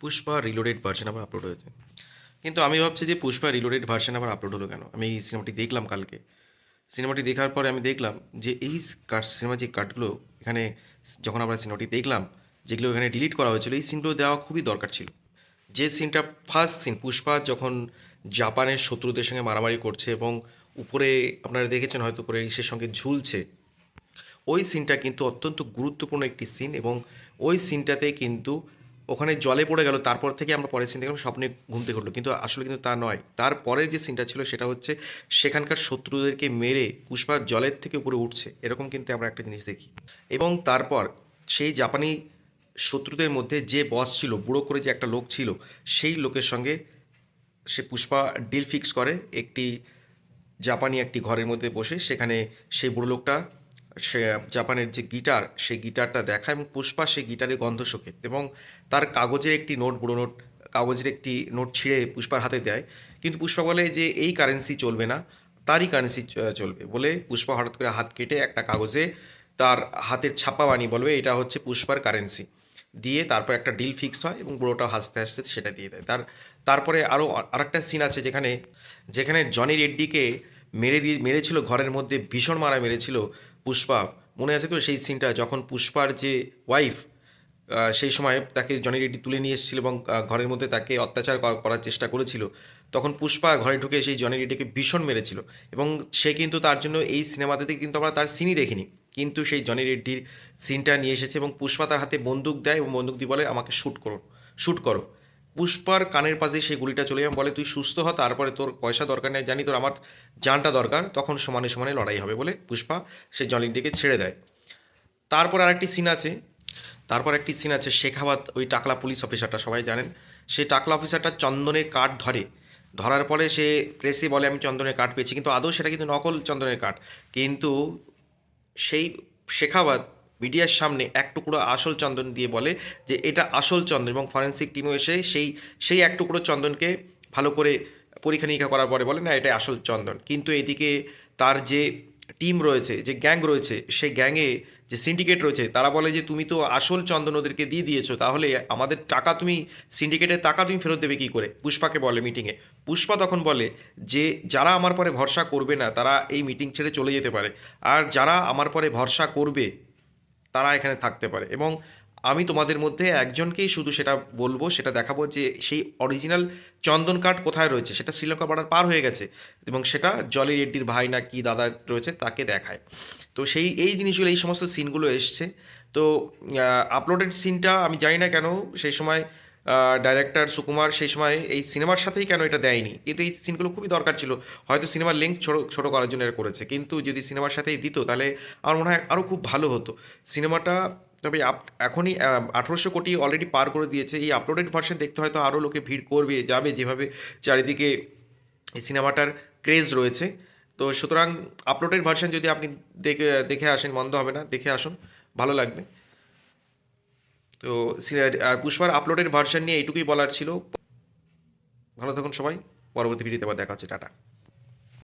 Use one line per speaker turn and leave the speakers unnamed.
Pushpa reloaded version আবার upload হয়েছে। কিন্তু আমি ভাবছি যে পুষ্পা রিলোডেড ভার্সন আবার আপলোড হলো কেন? আমি এই সিনেমাটি দেখলাম কালকে। সিনেমাটি দেখার পরে আমি দেখলাম যে এই সিনেমার যে কাটগুলো এখানে যখন আমরা সিনেমাটি দেখলাম, যেগুলো এখানে ডিলিট করা হয়েছিল, এই সিনগুলো দেওয়া খুবই দরকার ছিল। যে সিনটা ফার্স্ট সিন, পুষ্পা যখন জাপানের শত্রুদের সঙ্গে মারামারি করছে এবং উপরে আপনারা দেখেছেন হয়তো উপরে ইসের সঙ্গে ঝুলছে, ওই সিনটা কিন্তু অত্যন্ত গুরুত্বপূর্ণ একটি সিন এবং ওই সিনটাতে কিন্তু ওখানে জলে পড়ে গেল, তারপর থেকে আমরা পরের সিন দেখলাম স্বপ্নে ঘুম থেকে উঠলো, কিন্তু আসলে কিন্তু তা নয়। তারপরের যে সিনটা ছিল সেটা হচ্ছে সেখানকার শত্রুদেরকে মেরে পুষ্পা জলের থেকে উপরে উঠছে, এরকম কিন্তু আমরা একটা জিনিস দেখি। এবং তারপর সেই জাপানি শত্রুদের মধ্যে যে বস ছিল, বুড়ো করে যে একটা লোক ছিল, সেই লোকের সঙ্গে সে পুষ্পা ডিল ফিক্স করে একটি জাপানি একটি ঘরের মধ্যে বসে। সেখানে সেই বুড়ো লোকটা সে জাপানের যে গিটার, সেই গিটারটা দেখায় এবং পুষ্পা সেই গিটারের গন্ধ শোকে এবং তার কাগজের একটি নোট, বুড়ো নোট, কাগজের একটি নোট ছিঁড়ে পুষ্পার হাতে দেয়। কিন্তু পুষ্পা বলে যে এই কারেন্সি চলবে না, তারই কারেন্সি চলবে। বলে পুষ্পা হঠাৎ করে হাত কেটে একটা কাগজে তার হাতের ছাপা বানিয়ে বলবে এটা হচ্ছে পুষ্পার কারেন্সি, দিয়ে তারপর একটা ডিল ফিক্সড হয় এবং বুড়োটা হাসতে হাসতে সেটা দিয়ে দেয়। তারপরে আরও আরেকটা সিন আছে যেখানে যেখানে জনি রেড্ডিকে মেরেছিল ঘরের মধ্যে, ভীষণ মারা মেরেছিল পুষ্পা। মনে আছে তো সেই সিনটা, যখন পুষ্পার যে ওয়াইফ সেই সময় তাকে জনি রেড্ডি তুলে নিয়ে এসেছিল এবং ঘরের মধ্যে তাকে অত্যাচার করার চেষ্টা করেছিল, তখন পুষ্পা ঘরে ঢুকে সেই জনি রেড্ডিকে ভীষণ মেরেছিল। এবং সে কিন্তু তার জন্য এই সিনেমাতে কিন্তু আমরা তার সিনই দেখিনি, কিন্তু সেই জনি রেড্ডির সিনটা নিয়ে এসেছে এবং পুষ্পা তার হাতে বন্দুক দেয় এবং বন্দুক দিয়ে বলে আমাকে শ্যুট করো। পুষ্পার কানের পাশে সেই গুলিটা চলে যাবে, বলে তুই সুস্থ হ, তারপরে তোর পয়সা দরকার নেই, জানি তোর আমার জানটা দরকার, তখন সমানে সমানে লড়াই হবে, বলে পুষ্পা সে জনি রেড্ডিকে ছেড়ে দেয়। তারপর আরেকটি সিন আছে, শেখাওয়াত, ওই টাকলা পুলিশ অফিসারটা সবাই জানেন, সেই টাকলা অফিসারটা চন্দনের কাঠ ধরার পরে সে প্রেসে বলে আমি চন্দনের কাঠ পেয়েছি, কিন্তু আদৌ সেটা কিন্তু নকল চন্দনের কাঠ। কিন্তু সেই শেখাওয়াত মিডিয়ার সামনে এক টুকরো আসল চন্দন দিয়ে বলে যে এটা আসল চন্দন, এবং ফরেন্সিক টিমও এসে সেই সেই এক টুকরো চন্দনকে ভালো করে পরীক্ষা নিরীক্ষা করার পরে বলে না এটা আসল চন্দন। কিন্তু এদিকে তার যে টিম রয়েছে, যে গ্যাং রয়েছে, সেই গ্যাংয়ে যে সিন্ডিকেট রয়েছে, তারা বলে যে তুমি তো আসল চন্দন ওদেরকে দিয়ে দিয়েছো, তাহলে আমাদের টাকা তুমি, সিন্ডিকেটের টাকা তুমি ফেরত দেবে কী করে, পুষ্পাকে বলে মিটিংয়ে। পুষ্পা তখন বলে যে যারা আমার পরে ভরসা করবে না তারা এই মিটিং ছেড়ে চলে যেতে পারে, আর যারা আমার পরে ভরসা করবে তারা এখানে থাকতে পারে, এবং আমি তোমাদের মধ্যে একজনকেই শুধু সেটা বলবো, সেটা দেখাবো যে সেই অরিজিনাল চন্দন কাঠ কোথায় রয়েছে, সেটা শ্রীলঙ্কা বর্ডার পার হয়ে গেছে, এবং সেটা জলি রেড্ডির ভাই না কি দাদা রয়েছে তাকে দেখায়। তো এই জিনিসগুলো, এই সমস্ত সিনগুলো এসছে। তো আপলোডেড সিনটা আমি জানি না কেন সেই সময় ডাইরেক্টর সুকুমার সেই সময় এই সিনেমার সাথেই কেন এটা দেয়নি, কিন্তু এই সিনগুলো খুবই দরকার ছিল। হয়তো সিনেমার লেন্থ ছোটো করার জন্য এটা করেছে, কিন্তু যদি সিনেমার সাথেই দিত তাহলে আমার মনে হয় আরও খুব ভালো হতো সিনেমাটা। তবে এখনই 1800 কোটি অলরেডি পার করে দিয়েছে, এই আপলোডেড ভার্সন দেখতে হয়তো আরও লোকে ভিড় করবে যাবে, যেভাবে চারিদিকে এই সিনেমাটার ক্রেজ রয়েছে। তো সুতরাং আপলোডেড ভার্সন যদি আপনি দেখে দেখে আসেন, মন্দ হবে না, দেখে আসুন, ভালো লাগবে। তো পুষ্পার আপলোডেড ভার্সন নিয়ে এইটুকুই বলার ছিল। ভালো থাকুন সবাই, পরবর্তী ভিডিওতে আবার দেখা হচ্ছে, টাটা।